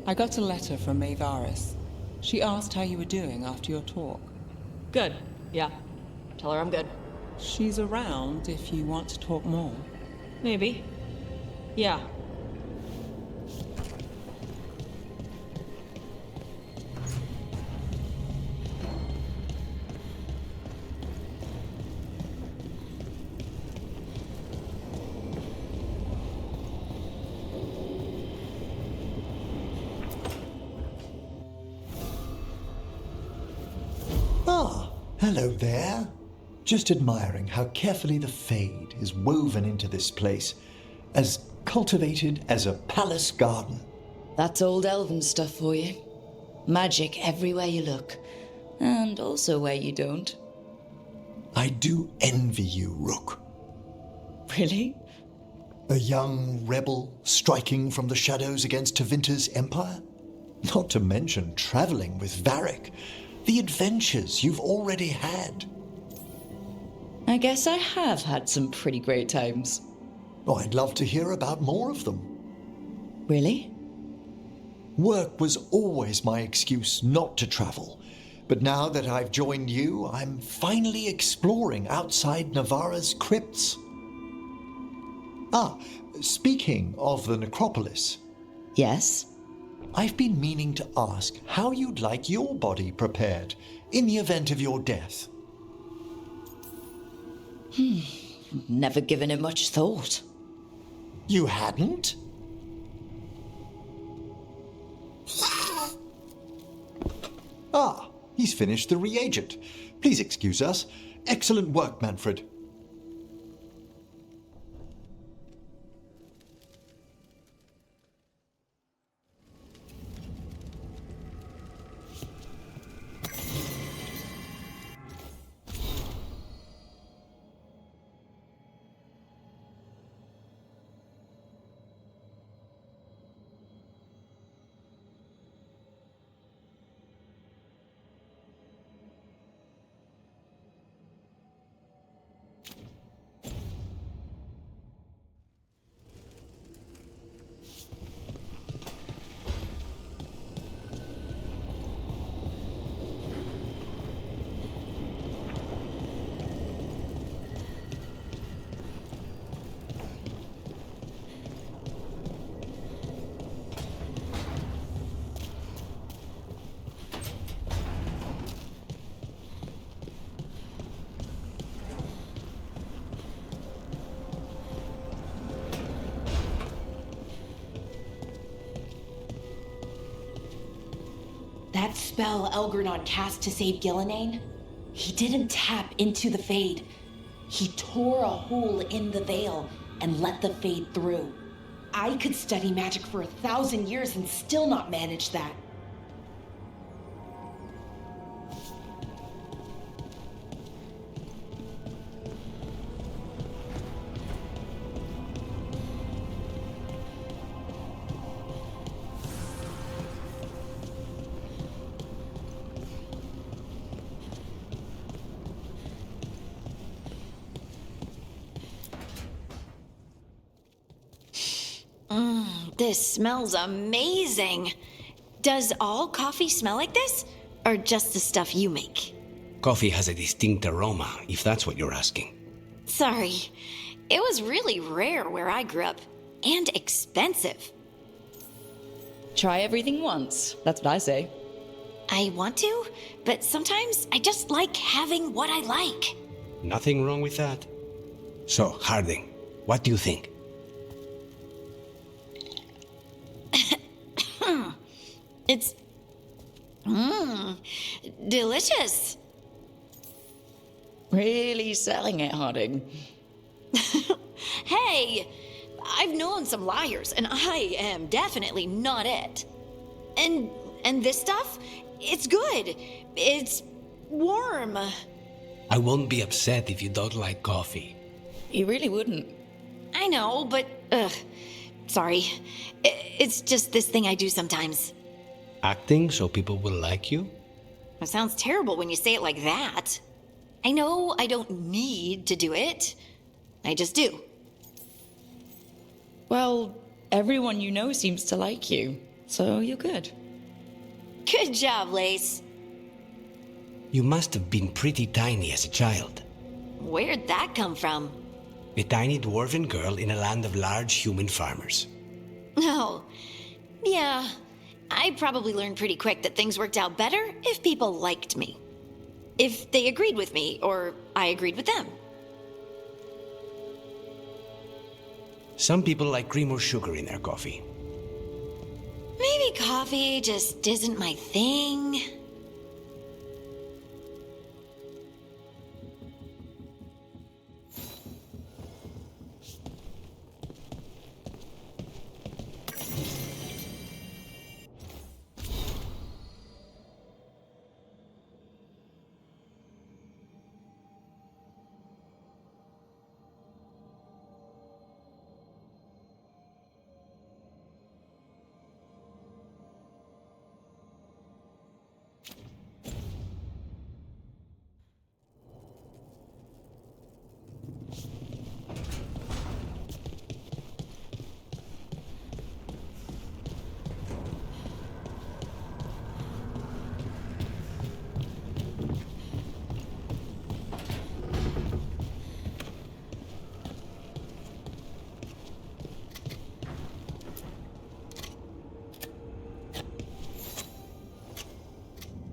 I got a letter from Maevaris. She asked how you were doing after your talk. Good. Yeah. Tell her I'm good. She's around if you want to talk more. Maybe. Yeah. Ah, hello there. Just admiring how carefully the Fade is woven into this place, as cultivated as a palace garden. That's old elven stuff for you. Magic everywhere you look, and also where you don't. I do envy you, Rook. Really? A young rebel striking from the shadows against Tevinter's empire? Not to mention traveling with Varric. The adventures you've already had. I guess I have had some pretty great times. Oh, I'd love to hear about more of them. Really? Work was always my excuse not to travel. But now that I've joined you, I'm finally exploring outside Navarra's crypts. Ah, speaking of the Necropolis, Yes? I've been meaning to ask how you'd like your body prepared in the event of your death. Never given it much thought. You hadn't? Ah, he's finished the reagent. Please excuse us. Excellent work, Manfred. That spell Elgernot cast to save Gillenane, he didn't tap into the Fade. He tore a hole in the veil and let the Fade through. I could study magic for 1,000 years and still not manage that. This smells amazing. Does all coffee smell like this? Or just the stuff you make? Coffee has a distinct aroma, if that's what you're asking. Sorry. It was really rare where I grew up. And expensive. Try everything once. That's what I say. I want to, but sometimes I just like having what I like. Nothing wrong with that. So, Harding, what do you think? It's... delicious. Really selling it, Harding. Hey, I've known some liars, and I am definitely not it. And this stuff, it's good. It's warm. I won't be upset if you don't like coffee. You really wouldn't. I know, but sorry. It's just this thing I do sometimes. Acting so people will like you? It sounds terrible when you say it like that. I know I don't need to do it. I just do. Well, everyone you know seems to like you. So you're good. Good job, Lace. You must have been pretty tiny as a child. Where'd that come from? A tiny dwarven girl in a land of large human farmers. Oh, yeah. I probably learned pretty quick that things worked out better if people liked me. If they agreed with me, or I agreed with them. Some people like cream or sugar in their coffee. Maybe coffee just isn't my thing.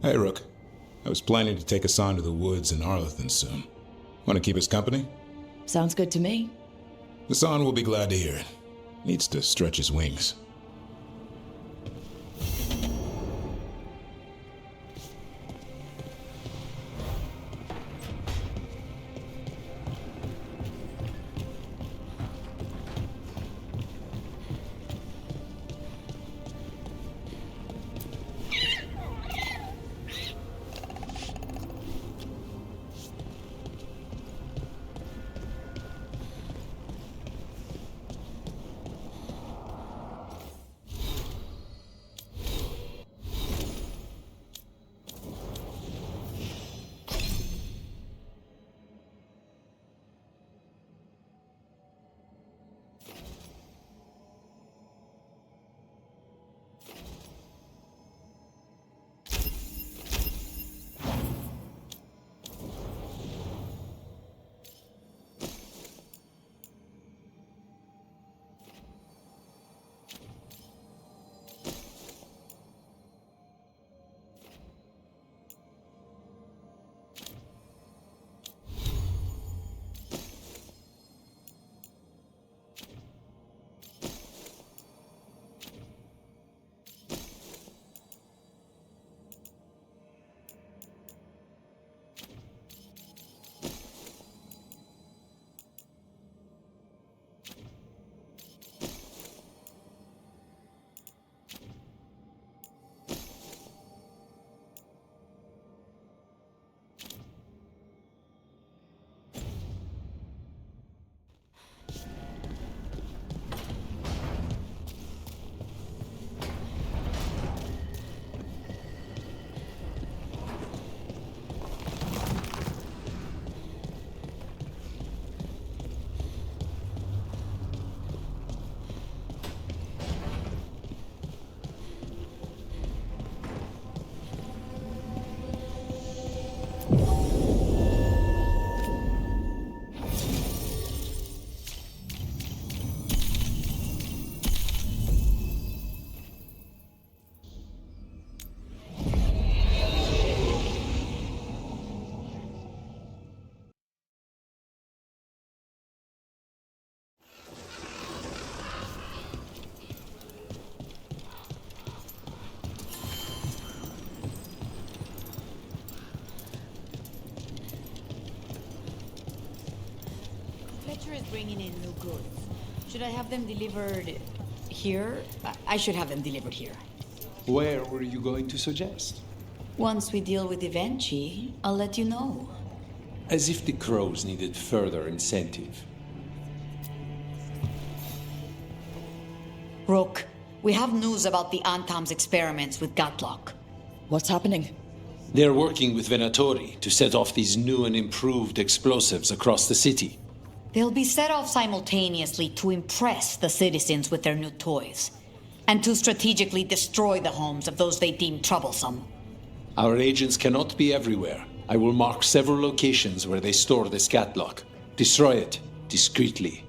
Hey, Rook. I was planning to take us on to the woods in Arlethan soon. Want to keep us company? Sounds good to me. Hassan will be glad to hear it. Needs to stretch his wings. Is bringing in new goods. Should I have them delivered here? I should have them delivered here. Where were you going to suggest? Once we deal with Evenchi, I'll let you know. As if the crows needed further incentive. Rook, we have news about the Antaam's experiments with Gatlock. What's happening? They're working with Venatori to set off these new and improved explosives across the city. They'll be set off simultaneously to impress the citizens with their new toys. and to strategically destroy the homes of those they deem troublesome. Our agents cannot be everywhere. I will mark several locations where they store this catlock. Destroy it discreetly.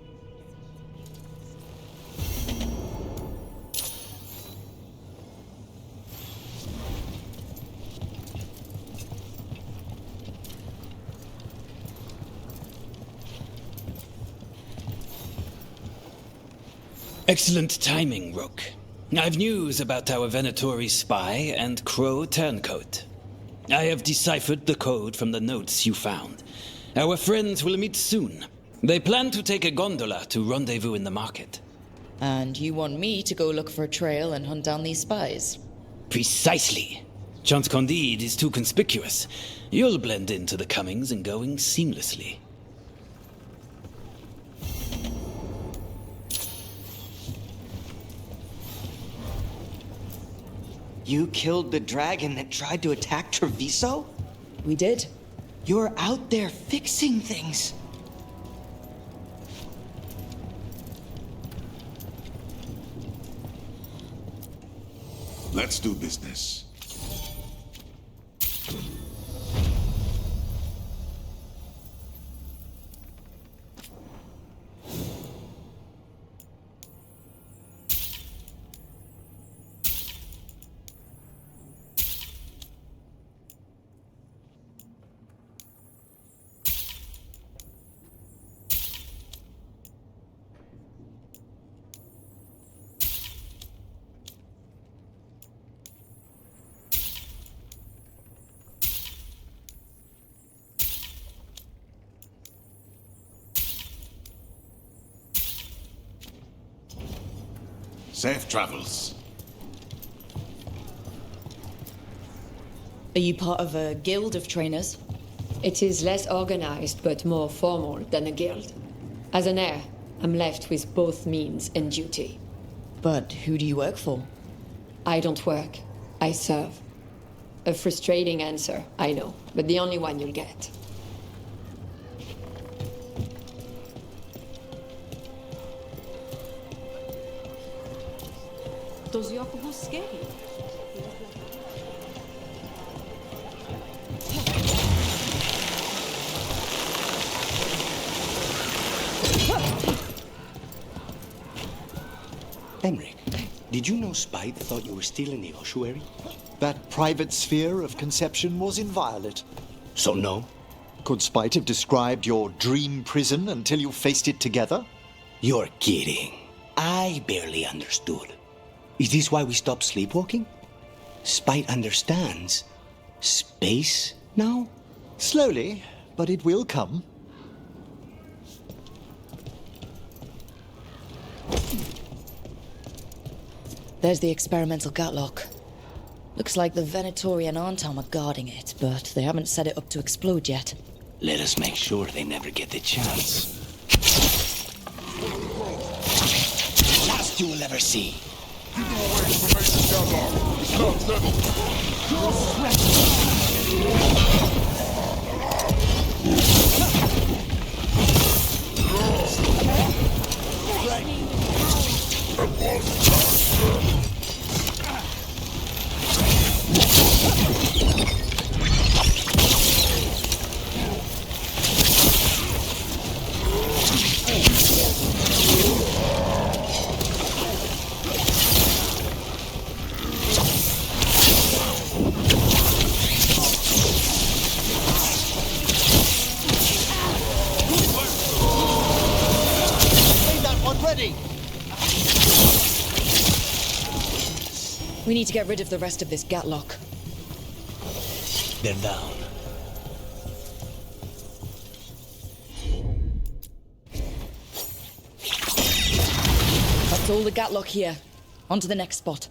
Excellent timing, Rook. I've news about our Venatori spy and Crow turncoat. I have deciphered the code from the notes you found. Our friends will meet soon. They plan to take a gondola to rendezvous in the market. And you want me to go look for a trail and hunt down these spies? Precisely. Chance Candide is too conspicuous. You'll blend into the comings and goings seamlessly. You killed the dragon that tried to attack Treviso? We did. You're out there fixing things. Let's do business. Safe travels. Are you part of a guild of trainers? It is less organized but more formal than a guild. As an heir, I'm left with both means and duty. But who do you work for? I don't work. I serve. A frustrating answer, I know, but the only one you'll get. Does Jacobo scare you? Emmrich, did you know Spite thought you were stealing the ossuary? That private sphere of conception was inviolate. So no? Could Spite have described your dream prison until you faced it together? You're kidding. I barely understood. Is this why we stopped sleepwalking? Spite understands space now? Slowly, but it will come. There's the experimental catlock. Looks like the Venatori and Antaam are guarding it, but they haven't set it up to explode yet. Let us make sure they never get the chance. Last you will ever see. Keep away information catalog. It's not We need to get rid of the rest of this gatlock. They're down. That's all the gatlock here. On to the next spot.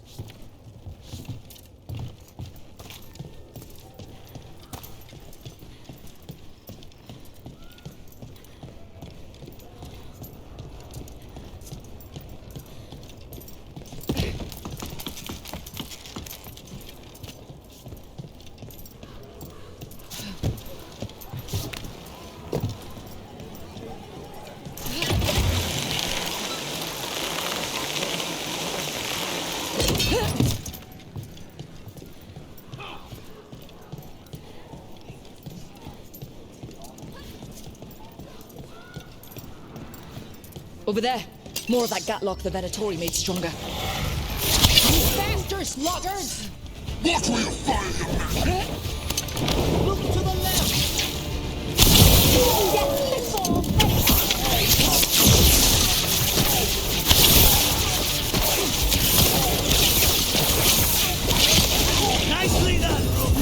Over there. More of that gatlock the Venatori made stronger. Faster, sluggards! Watch where you fire your men! Look to the left! Nicely done, Rook!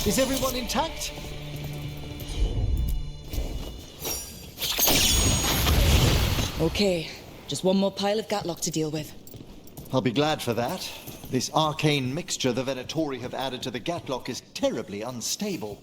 Is everyone intact? Okay, just one more pile of gatlock to deal with. I'll be glad for that. This arcane mixture the Venatori have added to the gatlock is terribly unstable.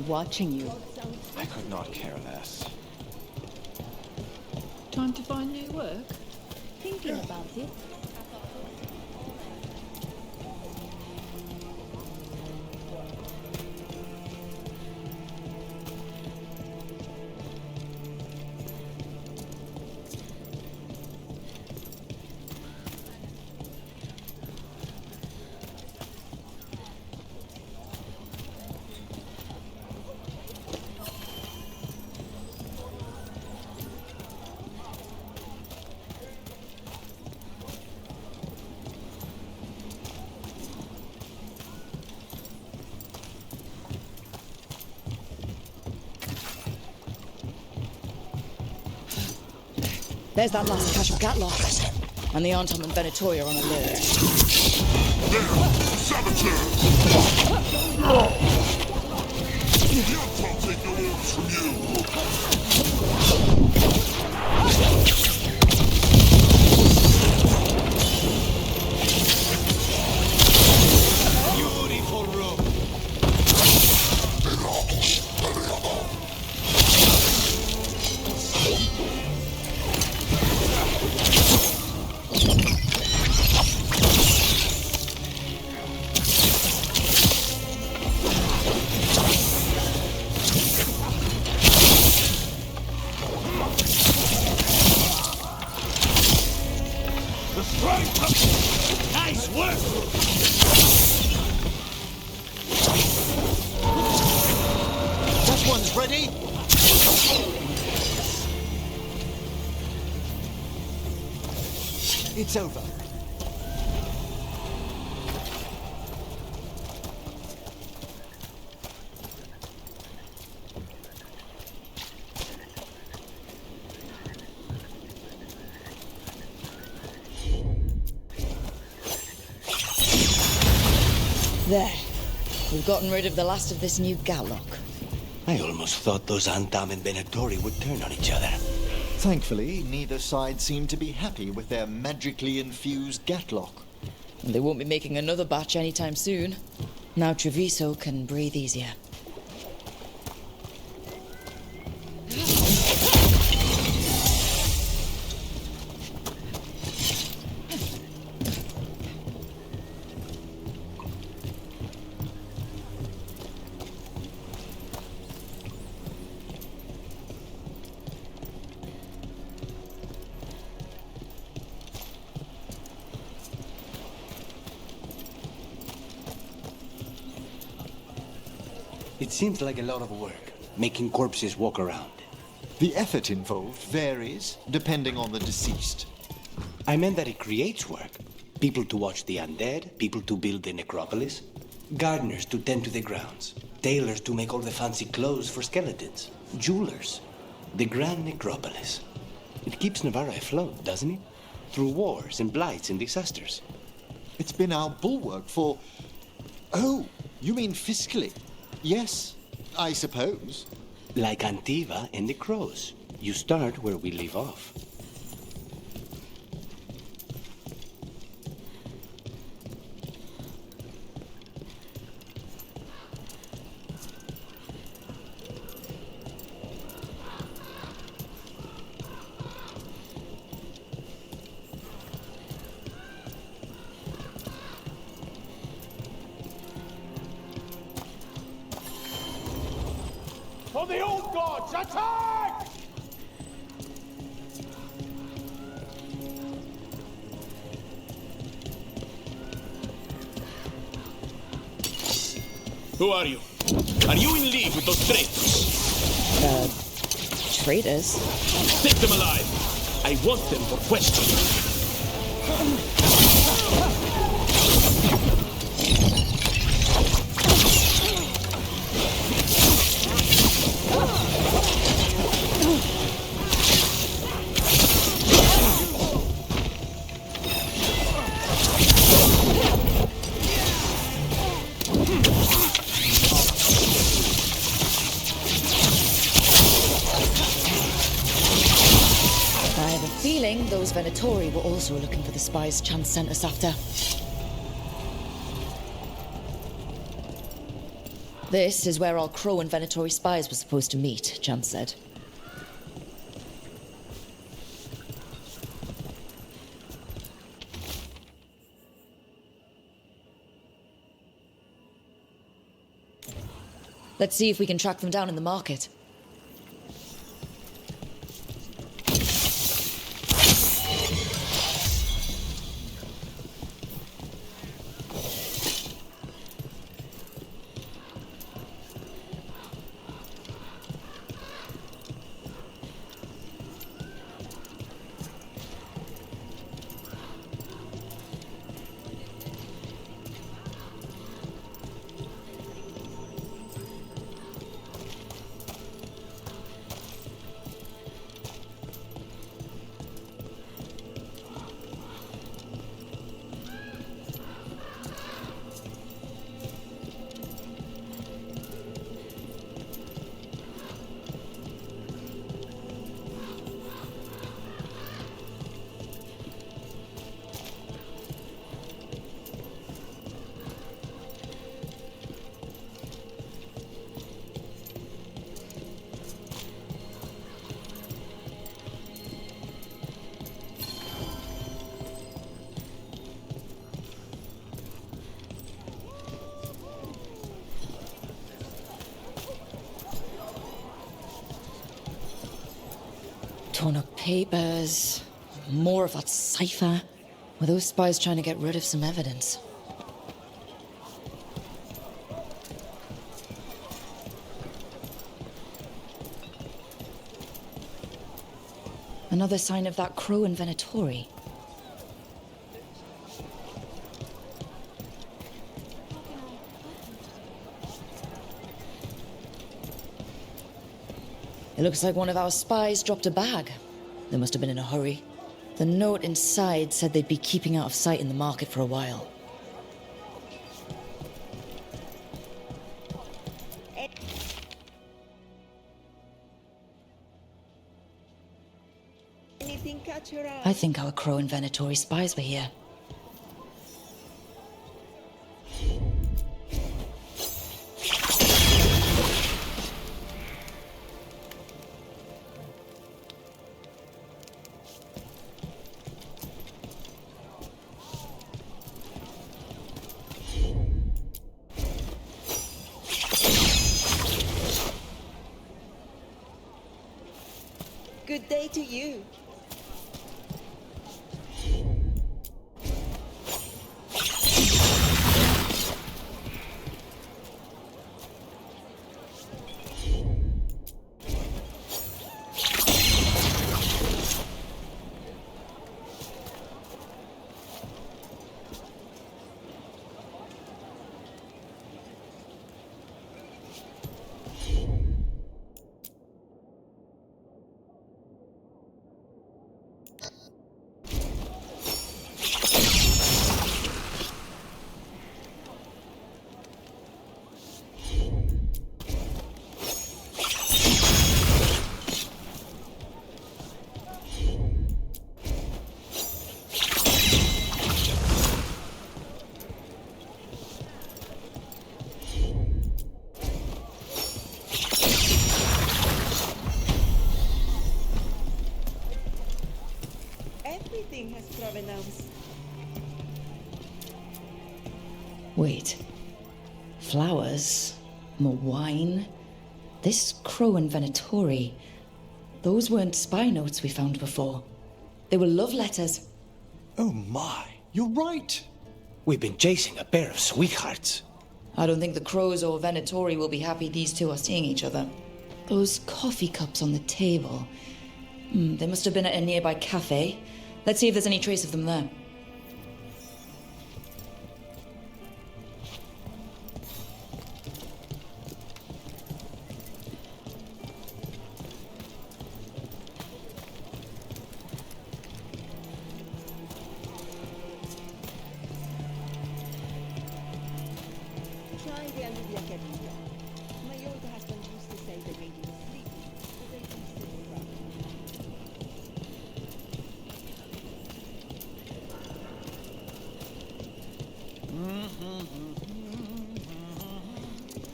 Watching you. I could not care less. Time to find new work? Thinking about it. There's that last cache of gatlock. And the Antaam and Venatori are on alert. There! Saboteur! The Antaam take no orders from you! Beautiful room. Nice work! That one's ready. It's over. There. We've gotten rid of the last of this new gatlock. I almost thought those Antaam and Venatori would turn on each other. Thankfully, neither side seemed to be happy with their magically infused gatlock. And they won't be making another batch anytime soon. Now Treviso can breathe easier. It seems like a lot of work, making corpses walk around. The effort involved varies, depending on the deceased. I meant that it creates work. People to watch the undead, people to build the necropolis. Gardeners to tend to the grounds. Tailors to make all the fancy clothes for skeletons. Jewelers. The Grand Necropolis. It keeps Navarra afloat, doesn't it? Through wars and blights and disasters. It's been our bulwark for... Oh, you mean fiscally? Yes, I suppose. Like Antiva and the Crows. You start where we leave off. For the old gods, attack! Who are you? Are you in league with those traitors? Traitors? Take them alive! I want them for questioning. Those Venatori were also looking for the spies Chance sent us after. This is where all Crow and Venatori spies were supposed to meet, Chance said. Let's see if we can track them down in the market. Torn up papers, more of that cipher. Were those spies trying to get rid of some evidence? Another sign of that Crow and Venatori. It looks like one of our spies dropped a bag. They must have been in a hurry. The note inside said they'd be keeping out of sight in the market for a while. Anything catch your eye? I think our Crow and Venatori spies were here. Good day to you. Everything has provenance. Wait. Flowers? More wine? This crow and Venatori. Those weren't spy notes we found before. They were love letters. Oh my, you're right. We've been chasing a pair of sweethearts. I don't think the crows or Venatori will be happy these two are seeing each other. Those coffee cups on the table. They must have been at a nearby cafe. Let's see if there's any trace of them there. Try the Aluvia Capita. My old husband used to say they made him sleepy, but they can still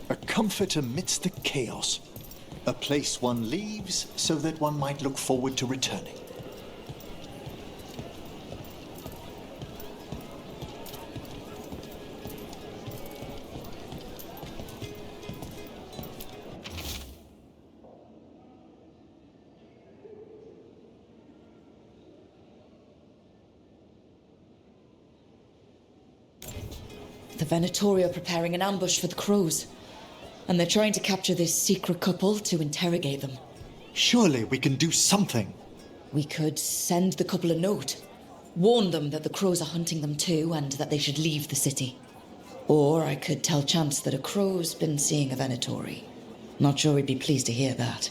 A comfort amidst the chaos. A place one leaves so that one might look forward to returning. The Venatori are preparing an ambush for the crows. And they're trying to capture this secret couple to interrogate them. Surely we can do something. We could send the couple a note. Warn them that the crows are hunting them too and that they should leave the city. Or I could tell Chance that a crow's been seeing a Venatori. Not sure he'd be pleased to hear that.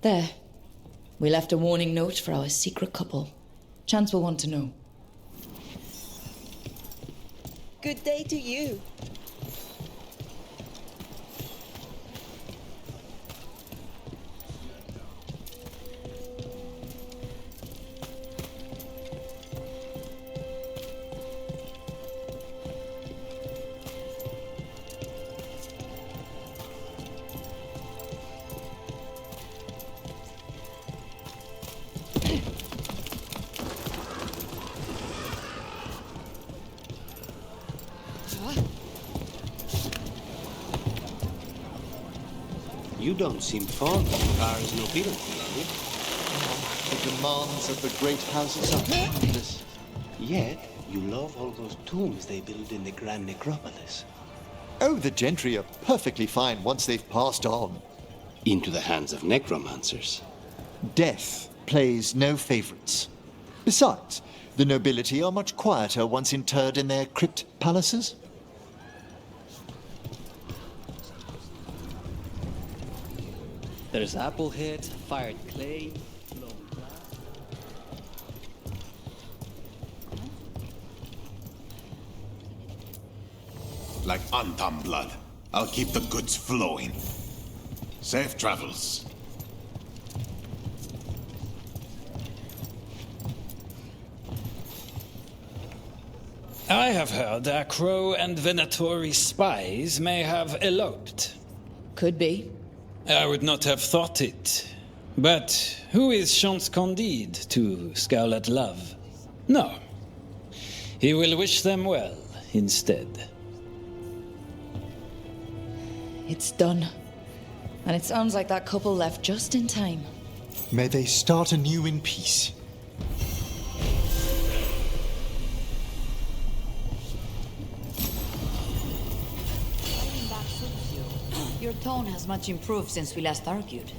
There. We left a warning note for our secret couple. Chance will want to know. Good day to you. You don't seem fond of Car's nobility, Annie. The demands of the great houses are endless. Yet, you love all those tombs they build in the Grand Necropolis. Oh, the gentry are perfectly fine once they've passed on. Into the hands of necromancers. Death plays no favorites. Besides, the nobility are much quieter once interred in their crypt palaces. There's apple heads, fired clay, blown glass. Like Antaam blood. I'll keep the goods flowing. Safe travels. I have heard that Crow and Venatori spies may have eloped. Could be. I would not have thought it. But who is Chance Candide to scowl at love? No. He will wish them well instead. It's done. And it sounds like that couple left just in time. May they start anew in peace. Your tone has much improved since we last argued.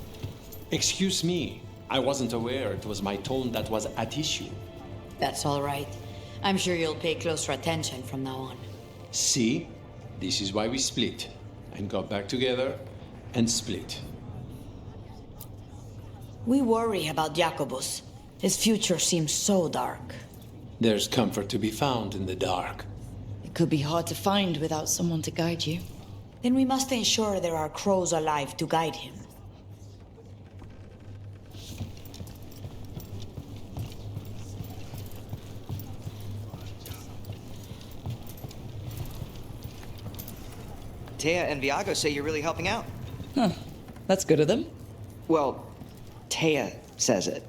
Excuse me. I wasn't aware it was my tone that was at issue. That's all right. I'm sure you'll pay closer attention from now on. See? This is why we split. And got back together and split. We worry about Jacobus. His future seems so dark. There's comfort to be found in the dark. It could be hard to find without someone to guide you. Then we must ensure there are crows alive to guide him. Taya and Viago say you're really helping out. Huh. That's good of them. Well, Taya says it.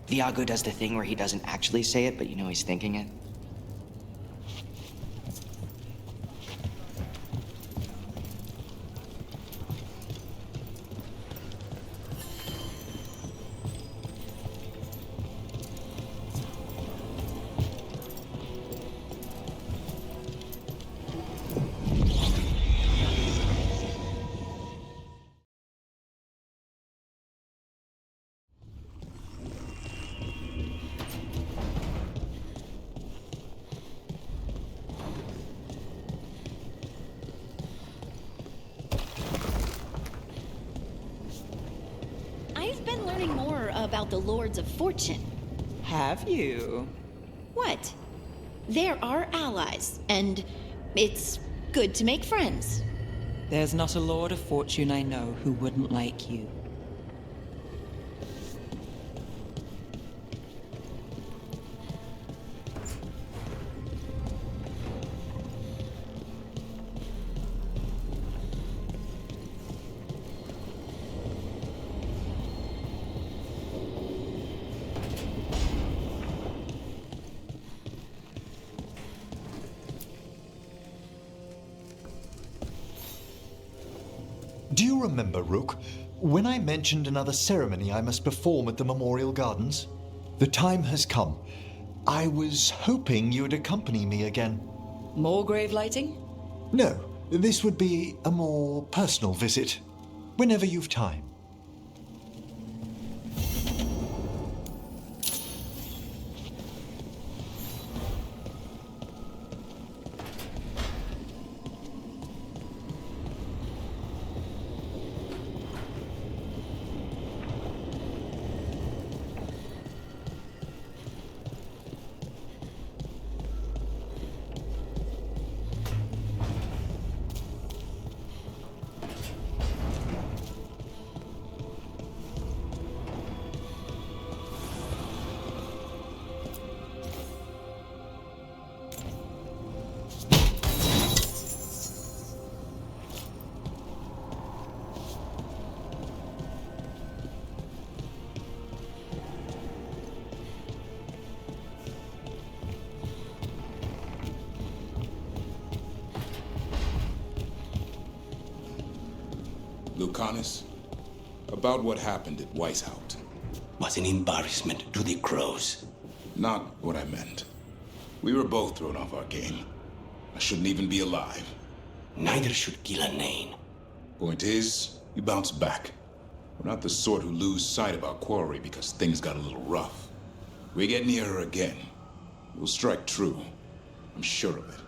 Viago does the thing where he doesn't actually say it, but you know he's thinking it. I've been learning more about the Lords of Fortune. Have you? What? They're our allies, and it's good to make friends. There's not a Lord of Fortune I know who wouldn't like you. Do you remember, Rook, when I mentioned another ceremony I must perform at the Memorial Gardens? The time has come. I was hoping you would accompany me again. More grave lighting? No, this would be a more personal visit. Whenever you've time. Lucanis, about what happened at Weishaupt. Was an embarrassment to the crows. Not what I meant. We were both thrown off our game. I shouldn't even be alive. Neither should Gillenane. Point is, we bounced back. We're not the sort who lose sight of our quarry because things got a little rough. We get near her again. We'll strike true. I'm sure of it.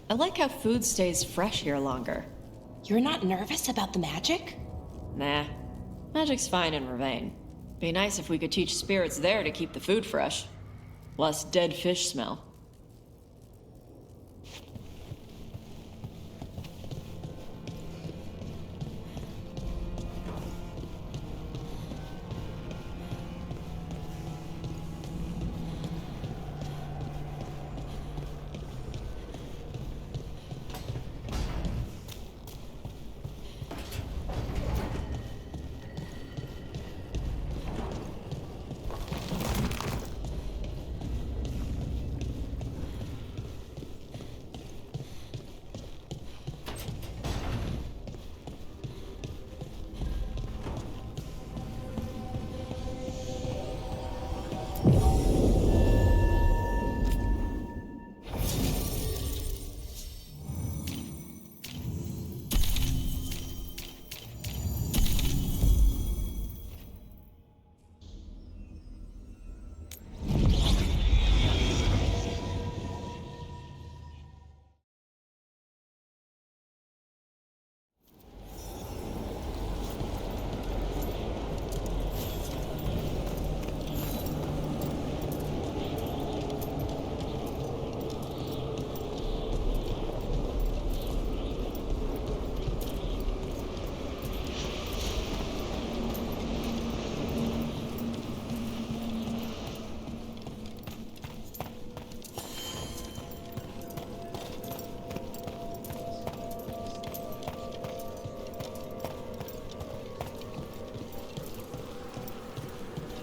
I like how food stays fresh here longer. You're not nervous about the magic? Nah. Magic's fine in Ravane. Be nice if we could teach spirits there to keep the food fresh. Less dead fish smell.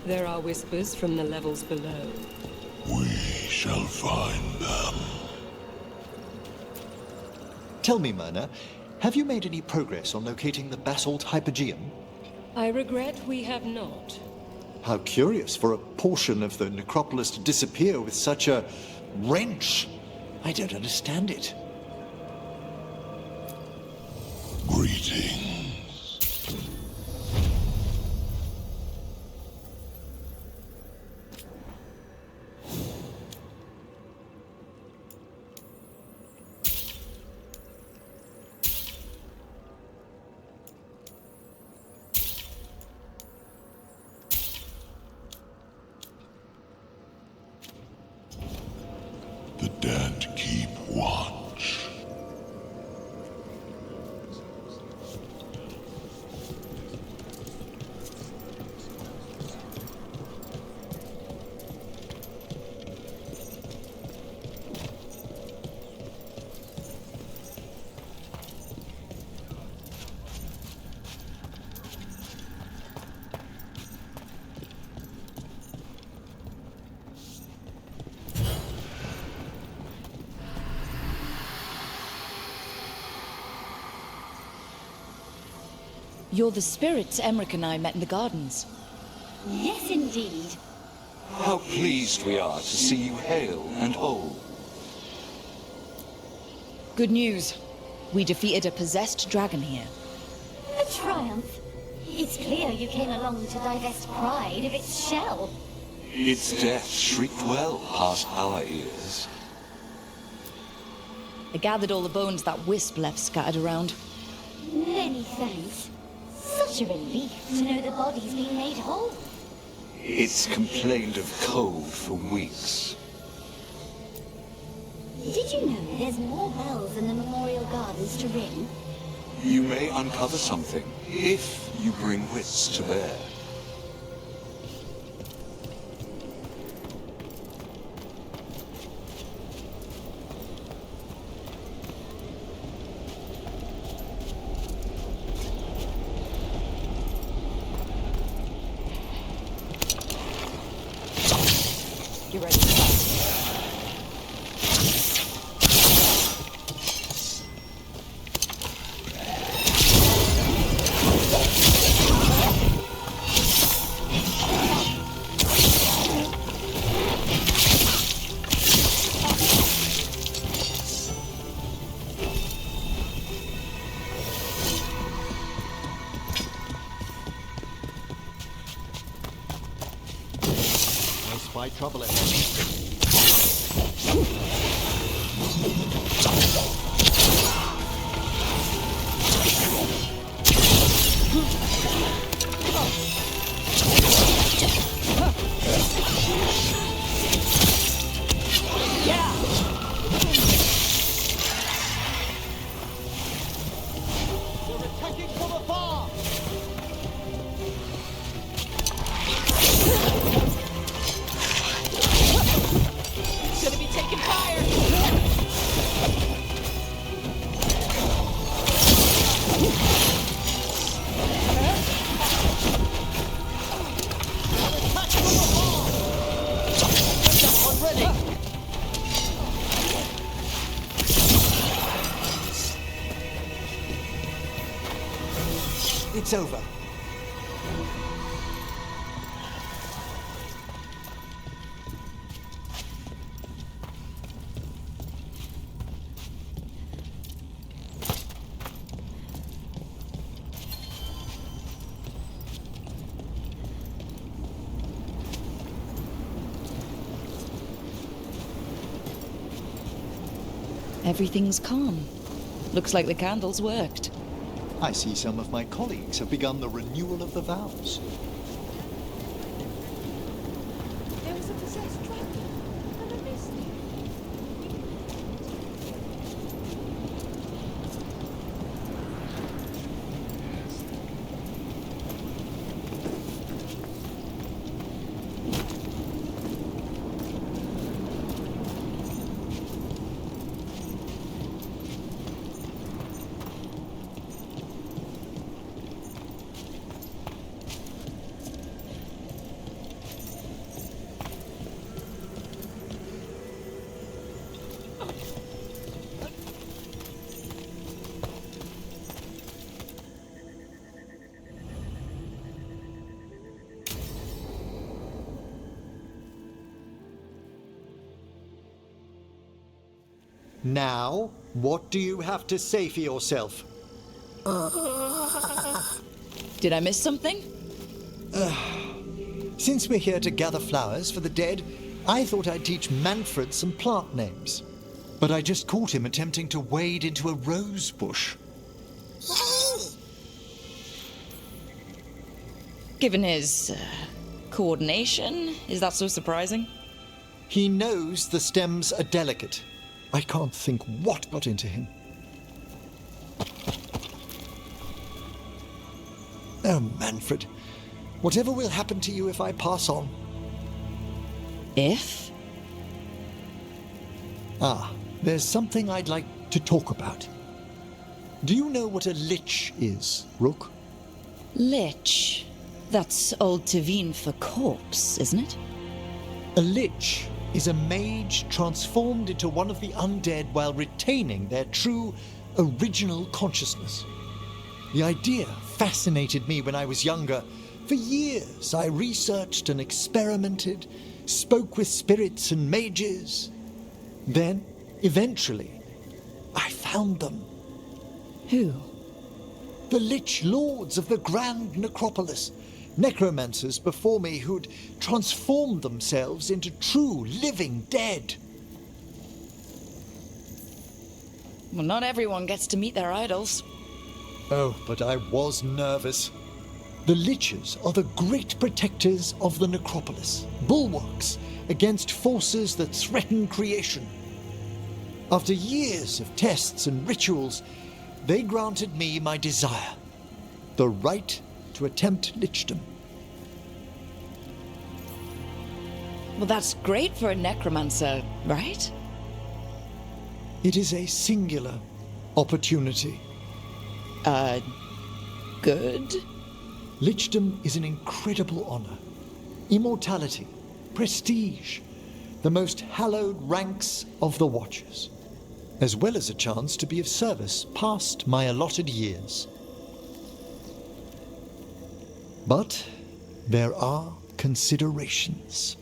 There are whispers from the levels below. We shall find them. Tell me, Myrna, have you made any progress on locating the basalt hypogeum? I regret we have not. How curious for a portion of the necropolis to disappear with such a wrench. I don't understand it. Greetings. The dead keep watch. You're the spirits Emmrich and I met in the gardens. Yes, indeed. How pleased we are to see you hale and whole. Good news. We defeated a possessed dragon here. A triumph. It's clear you came along to divest pride of its shell. Its death shrieked well past our ears. I gathered all the bones that Wisp left scattered around. Many thanks. Such a relief to know the body's been made whole. It's complained of cold for weeks. Did you know there's more bells in the memorial gardens to ring? You may uncover something, if you bring wits to bear. Get ready to fight. I spy trouble ahead. Gonna be taking fire! It's over. Everything's calm. Looks like the candles worked. I see some of my colleagues have begun the renewal of the vows. There was a possessed dragon, and I missed it. Now, what do you have to say for yourself? Did I miss something? Since we're here to gather flowers for the dead, I thought I'd teach Manfred some plant names. But I just caught him attempting to wade into a rose bush. Given his coordination, is that so surprising? He knows the stems are delicate. I can't think what got into him. Oh, Manfred. Whatever will happen to you if I pass on? If? There's something I'd like to talk about. Do you know what a lich is, Rook? Lich? That's Old Tavine for corpse, isn't it? A lich is a mage transformed into one of the undead while retaining their true, original consciousness. The idea fascinated me when I was younger. For years, I researched and experimented, spoke with spirits and mages. Then, eventually, I found them. Who? The Lich Lords of the Grand Necropolis. Necromancers before me who'd transformed themselves into true living dead. Well, not everyone gets to meet their idols. Oh, but I was nervous. The Liches are the great protectors of the Necropolis, bulwarks against forces that threaten creation. After years of tests and rituals, they granted me my desire, the right to attempt lichdom. Well, that's great for a necromancer, right? It is a singular opportunity. Good? Lichdom is an incredible honor. Immortality, prestige, the most hallowed ranks of the Watchers, as well as a chance to be of service past my allotted years. But there are considerations.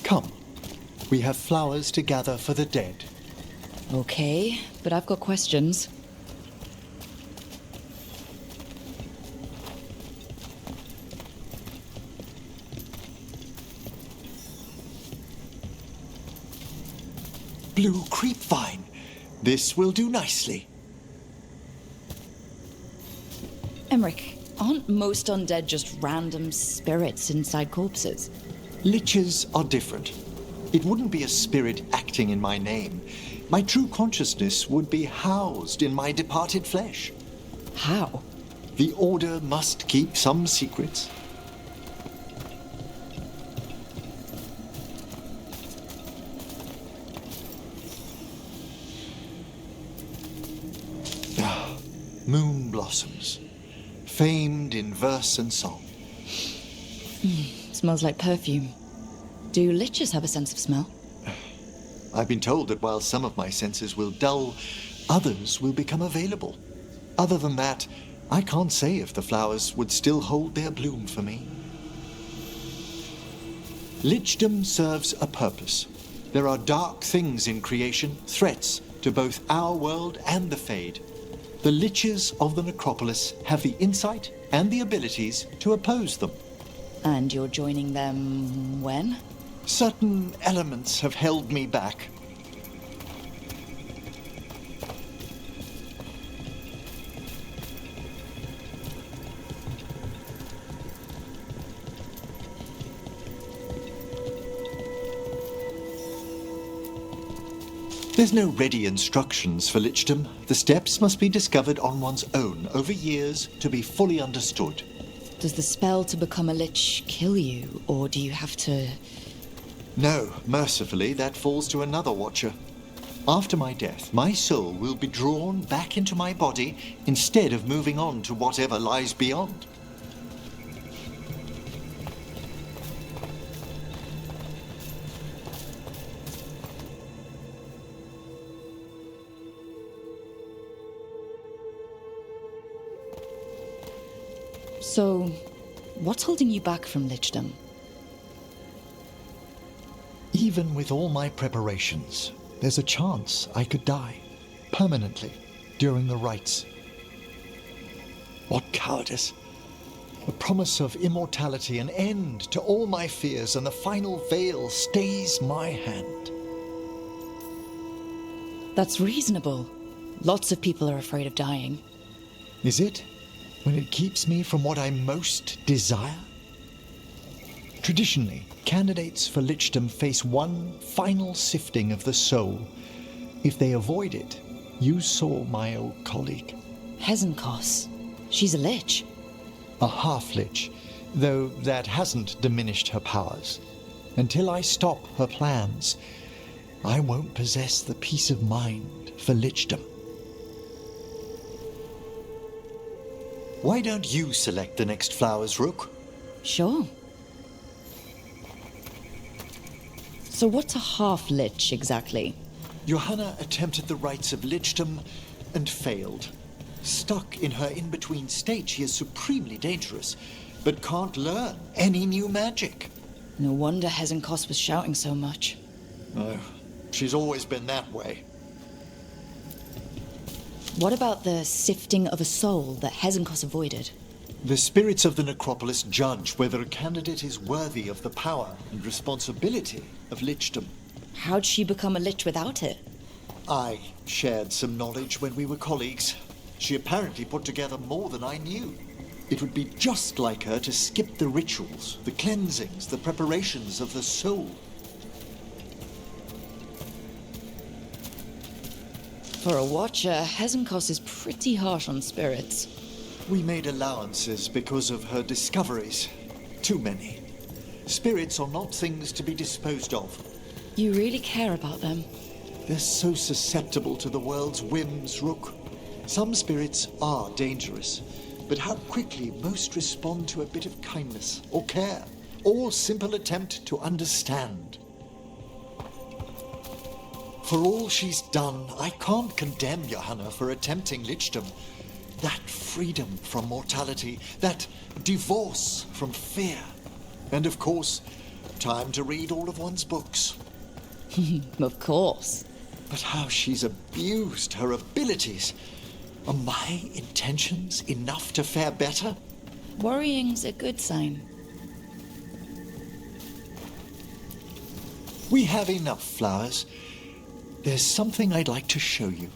Come, we have flowers to gather for the dead. Okay, but I've got questions. Blue creepvine. This will do nicely. Emmrich, aren't most undead just random spirits inside corpses? Liches are different. It wouldn't be a spirit acting in my name. My true consciousness would be housed in my departed flesh. How? The Order must keep some secrets. Moon blossoms, famed in verse and song. Smells like perfume. Do liches have a sense of smell? I've been told that while some of my senses will dull, others will become available. Other than that, I can't say if the flowers would still hold their bloom for me. Lichdom serves a purpose. There are dark things in creation, threats to both our world and the Fade. The Liches of the Necropolis have the insight and the abilities to oppose them. And you're joining them when? Certain elements have held me back. There's no ready instructions for lichdom. The steps must be discovered on one's own over years to be fully understood. Does the spell to become a lich kill you, or do you have to... No, mercifully, that falls to another Watcher. After my death, my soul will be drawn back into my body instead of moving on to whatever lies beyond. So, what's holding you back from lichdom? Even with all my preparations, there's a chance I could die, permanently, during the rites. What cowardice! The promise of immortality, an end to all my fears, and the final veil stays my hand. That's reasonable. Lots of people are afraid of dying. Is it? When it keeps me from what I most desire? Traditionally, candidates for lichdom face one final sifting of the soul. If they avoid it, you saw my old colleague. Hezenkos. She's a lich. A half-lich, though that hasn't diminished her powers. Until I stop her plans, I won't possess the peace of mind for lichdom. Why don't you select the next flowers, Rook? Sure. So what's a half-lich exactly? Johanna attempted the rites of lichdom and failed. Stuck in her in-between state, she is supremely dangerous, but can't learn any new magic. No wonder Hezenkos was shouting so much. Oh, she's always been that way. What about the sifting of a soul that Hezenkos avoided? The spirits of the Necropolis judge whether a candidate is worthy of the power and responsibility of lichdom. How'd she become a lich without it? I shared some knowledge when we were colleagues. She apparently put together more than I knew. It would be just like her to skip the rituals, the cleansings, the preparations of the soul. For a watcher, Hezenkos is pretty harsh on spirits. We made allowances because of her discoveries. Too many. Spirits are not things to be disposed of. You really care about them? They're so susceptible to the world's whims, Rook. Some spirits are dangerous, but how quickly most respond to a bit of kindness or care, or simple attempt to understand. For all she's done, I can't condemn Johanna for attempting lichdom. That freedom from mortality, that divorce from fear, and of course, time to read all of one's books. Of course. But how she's abused her abilities. Are my intentions enough to fare better? Worrying's a good sign. We have enough flowers. There's something I'd like to show you.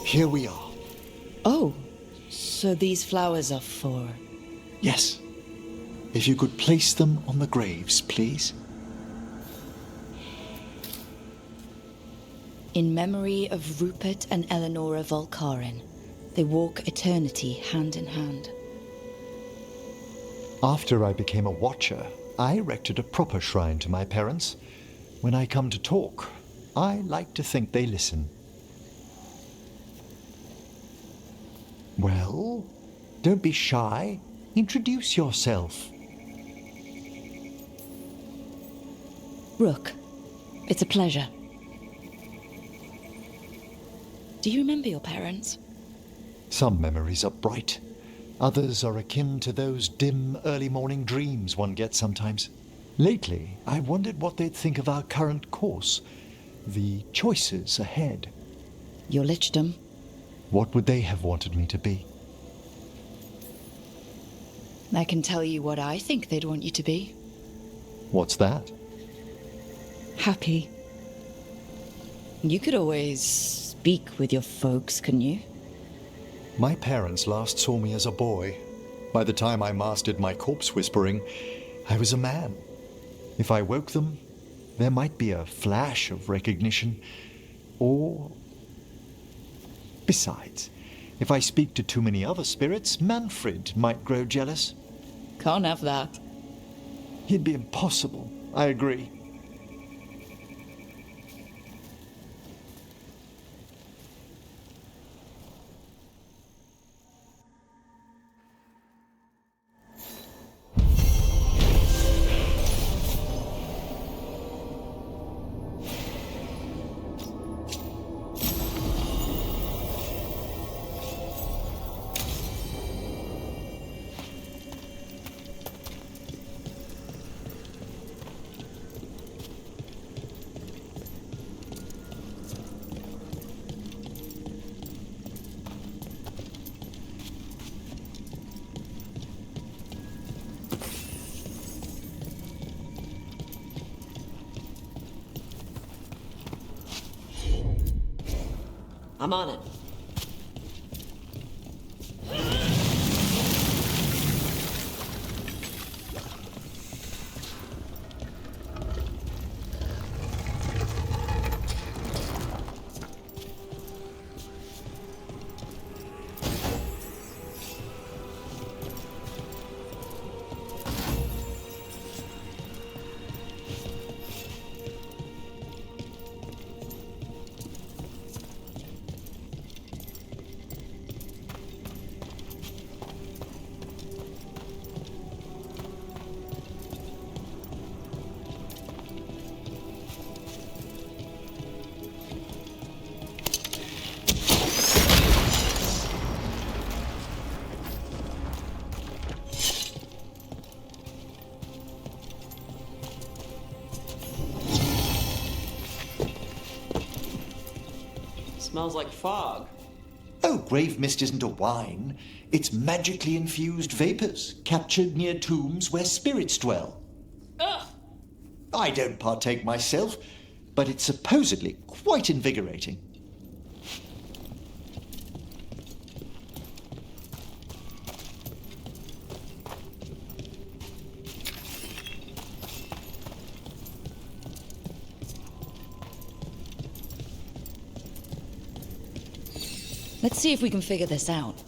Here we are. Oh, so these flowers are for... Yes. If you could place them on the graves, please. In memory of Rupert and Eleonora Volcarin, they walk eternity hand in hand. After I became a watcher, I erected a proper shrine to my parents. When I come to talk, I like to think they listen. Well, don't be shy. Introduce yourself. Rook, it's a pleasure. Do you remember your parents? Some memories are bright. Others are akin to those dim early morning dreams one gets sometimes. Lately, I wondered what they'd think of our current course, the choices ahead. Your lichdom. What would they have wanted me to be? I can tell you what I think they'd want you to be. What's that? Happy. You could always speak with your folks, couldn't you? My parents last saw me as a boy. By the time I mastered my corpse whispering, I was a man. If I woke them, there might be a flash of recognition, or... Besides, if I speak to too many other spirits, Manfred might grow jealous. Can't have that. He'd be impossible, I agree. I'm on it. Smells like fog. Oh, grave mist isn't a wine. It's magically infused vapors, captured near tombs where spirits dwell. Ugh! I don't partake myself, but it's supposedly quite invigorating. Let's see if we can figure this out.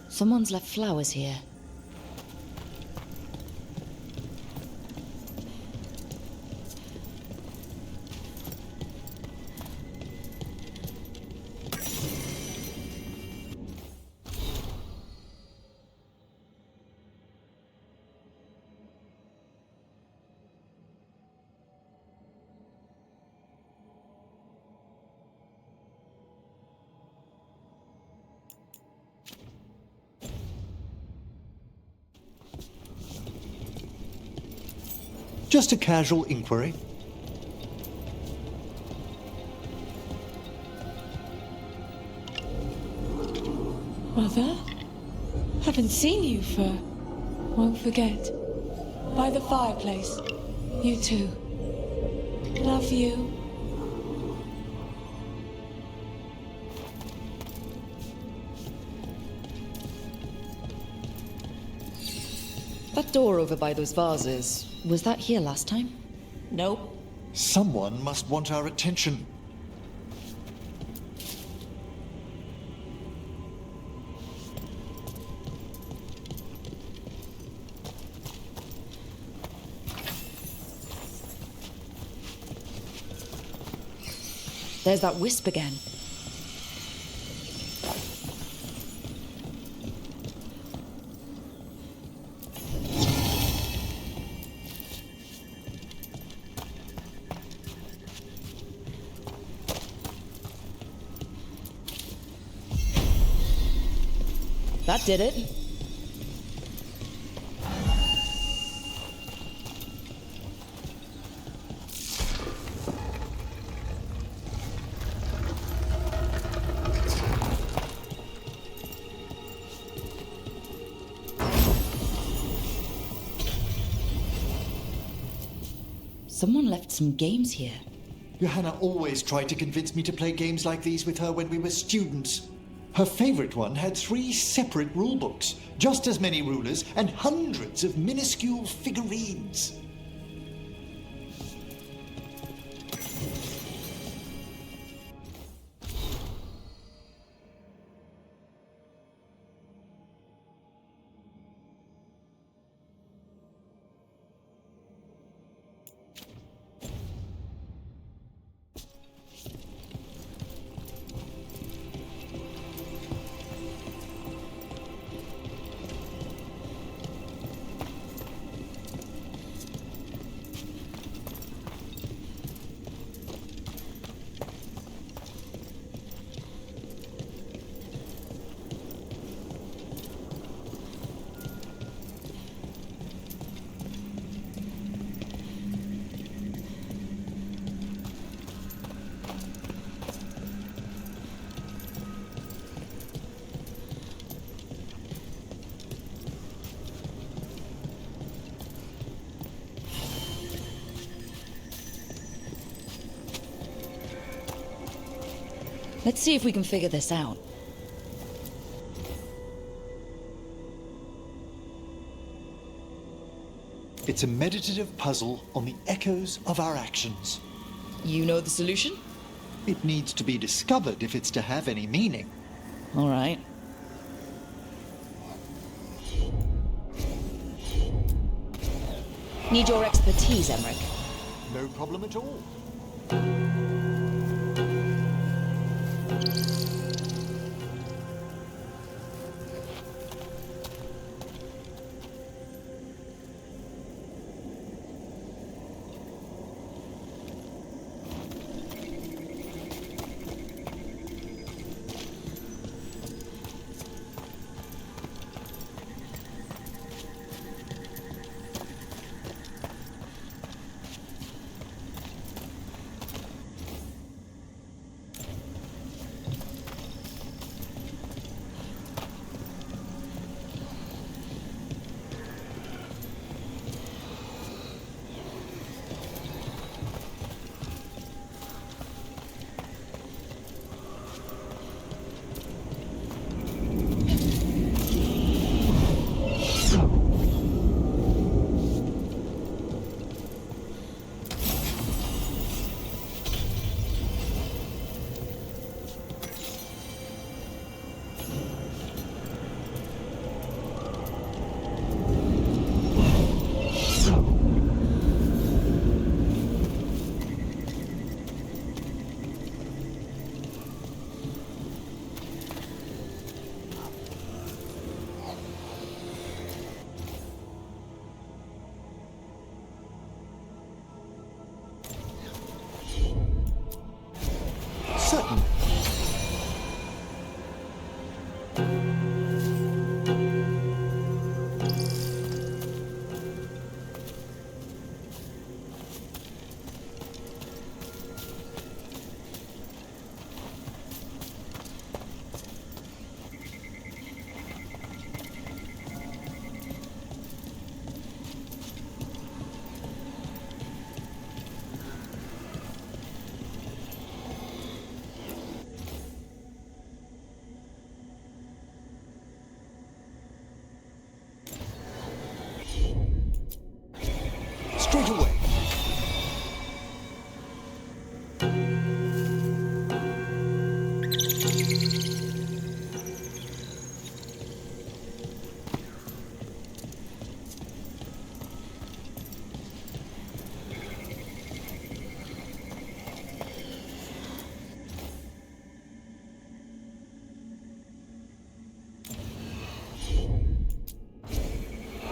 Someone's left flowers here. Just a casual inquiry. Mother? Haven't seen you for... Won't forget. By the fireplace. You too. Love you. That door over by those vases, was that here last time? Nope. Someone must want our attention. There's that wisp again. That did it. Someone left some games here. Johanna always tried to convince me to play games like these with her when we were students. Her favorite one had 3 separate rulebooks, just as many rulers, and hundreds of minuscule figurines. Let's see if we can figure this out. It's a meditative puzzle on the echoes of our actions. You know the solution? It needs to be discovered if it's to have any meaning. All right. Need your expertise, Emmrich. No problem at all. Certainly. Straight away.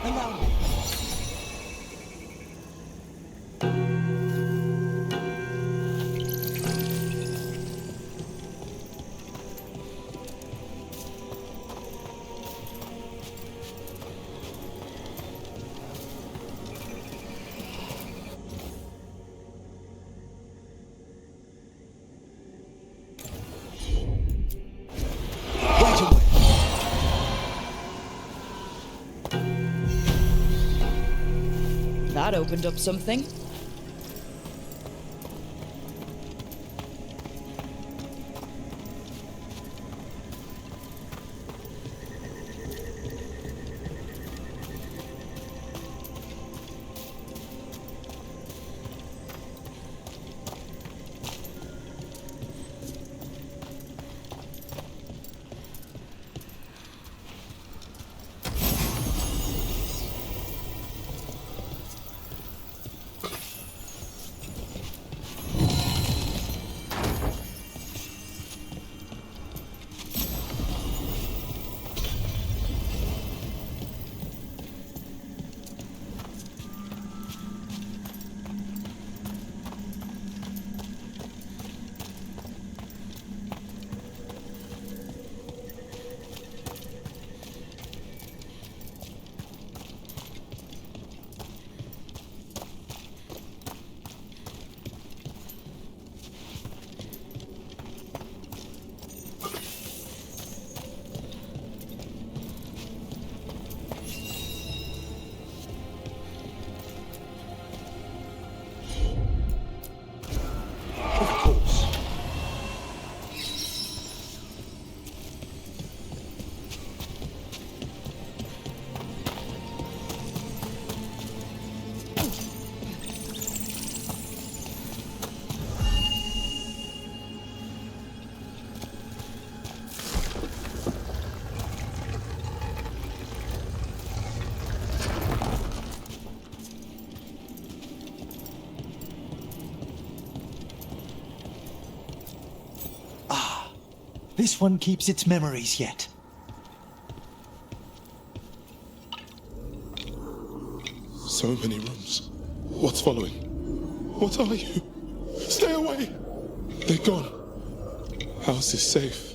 Allow me. Right away. That opened up something. This one keeps its memories yet. So many rooms. What's following? What are you? Stay away! They're gone. House is safe.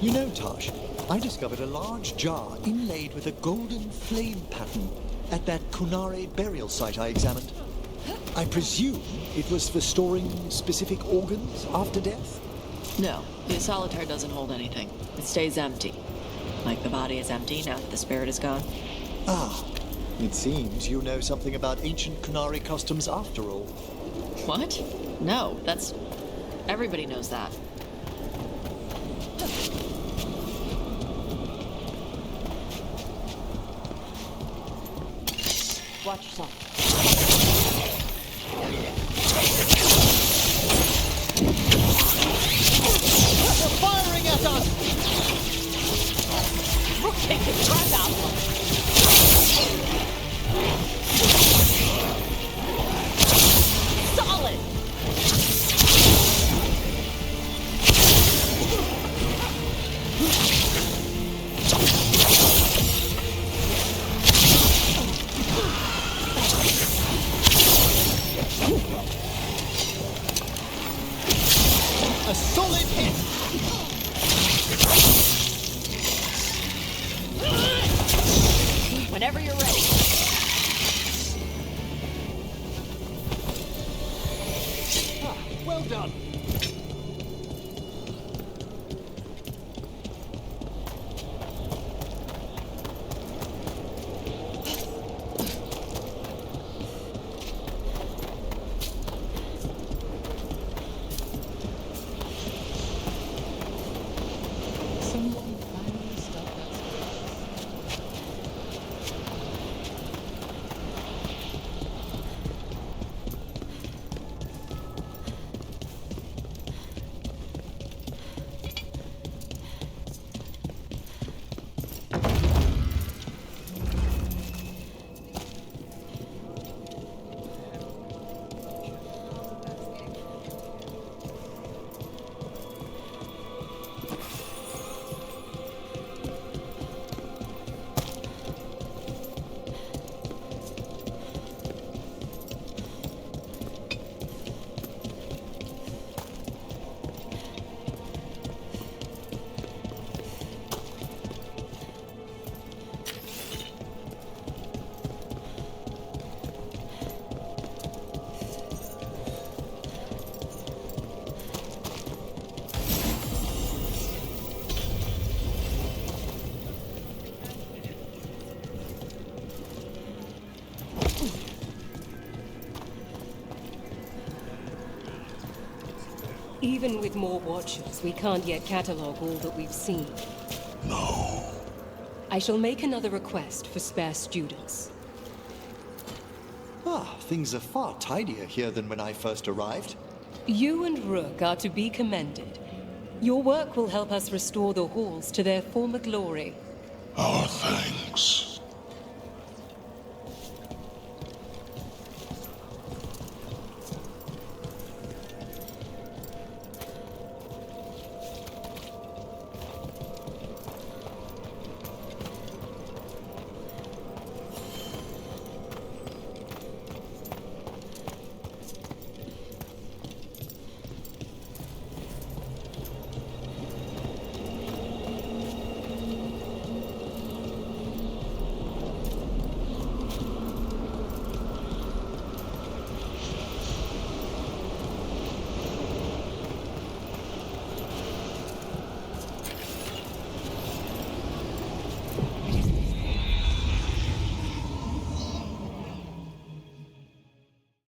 You know, Taash, I discovered a large jar inlaid with a golden flame pattern at that Kunare burial site I examined. I presume it was for storing specific organs after death? No, the solitaire doesn't hold anything. It stays empty. Like the body is empty now that the spirit is gone. Ah, it seems you know something about ancient Kunare customs after all. What? No, that's... Everybody knows that. Watch yourself. They're firing at us! Rook kicked his breath out. Solid! A solid hit! Whenever you're ready. Well done! Even with more watchers, we can't yet catalogue all that we've seen. No. I shall make another request for spare students. Ah, things are far tidier here than when I first arrived. You and Rook are to be commended. Your work will help us restore the halls to their former glory. Our thanks.